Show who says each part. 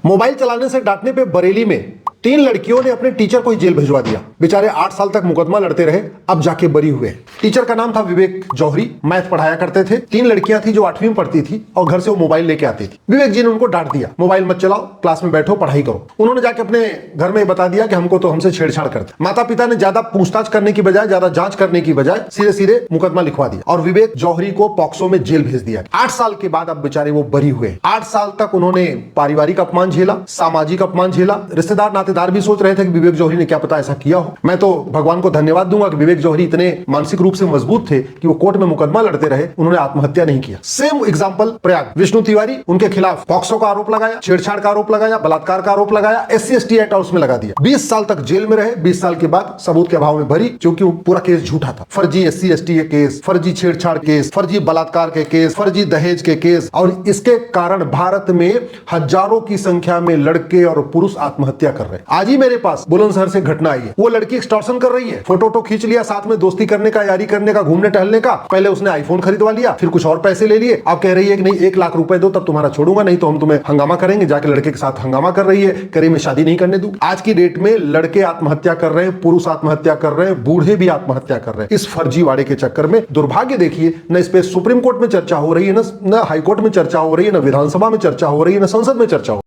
Speaker 1: Mobile चलाने से डांटने पे बरेली में 3 लड़कियों ने अपने टीचर को ही जेल भिजवा दिया। बेचारे 8 साल तक मुकदमा लड़ते रहे, अब जाके बरी हुए। टीचर का नाम था विवेक जौहरी, मैथ पढ़ाया करते थे। 3 लड़कियां थी जो 8वीं में पढ़ती थी और घर से वो मोबाइल लेके आती थी। विवेक जी ने उनको डांट दिया, मोबाइल मत चलाओ, क्लास में बैठो, पढ़ाई करो। उन्होंने जाके अपने घर में बता दिया कि हमको तो हमसे छेड़छाड़ करते। माता पिता ने ज्यादा पूछताछ करने की बजाय, ज्यादा जांच करने की बजाय सीधे सीधे मुकदमा लिखवा दिया और विवेक जौहरी को पॉक्सो में जेल भेज दिया। 8 साल के बाद अब बेचारे वो बरी हुए। 8 साल तक उन्होंने पारिवारिक अपमान झेला, सामाजिक अपमान झेला। रिश्तेदार नातेदार भी सोच रहे थे कि विवेक जौहरी ने क्या पता ऐसा किया हो। मैं तो भगवान को धन्यवाद दूंगा कि विवेक जौहरी इतने मानसिक रूप से मजबूत थे कि वो कोर्ट में मुकदमा लड़ते रहे, उन्होंने आत्महत्या नहीं किया। सेम एग्जांपल प्रयाग, विष्णु तिवारी, उनके खिलाफ पॉक्सो का आरोप लगाया, छेड़छाड़ का आरोप लगाया, बलात्कार का आरोप लगाया, SC/ST एक्ट उसमें लगा दिया। 20 साल तक जेल में रहे। 20 साल के बाद सबूत के अभाव में भरी, क्योंकि वो पूरा केस झूठा था। फर्जी SC/ST के केस, फर्जी छेड़छाड़ केस, फर्जी बलात्कार के केस, फर्जी दहेज के केस, और इसके कारण भारत में हजारों की संख्या में लड़के और पुरुष आत्महत्या कर रहे हैं। आज ही मेरे पास बुलंदशहर से घटना आई है। वो लड़की एक्सटॉर्शन कर रही है, फोटो खींच लिया, साथ में दोस्ती करने का, यारी करने का, घूमने टहलने का। पहले उसने आईफोन खरीदवा लिया, फिर कुछ और पैसे ले लिए। अब कह रही है कि नहीं 1 लाख रुपए दो तब तुम्हारा छोड़ूंगा, नहीं तो हम तुम्हें हंगामा करेंगे। जाके लड़के के साथ हंगामा कर रही है, करे मैं शादी नहीं करने दूं। आज की डेट में लड़के आत्महत्या कर रहे हैं, पुरुष आत्महत्या कर रहे हैं, बूढ़े भी आत्महत्या कर रहे हैं इस फर्जीवाड़े के चक्कर में। दुर्भाग्य देखिए, न इस पे सुप्रीम कोर्ट में चर्चा हो रही है, न हाईकोर्ट में चर्चा हो रही है, न विधानसभा में चर्चा हो रही है, न संसद में चर्चा हो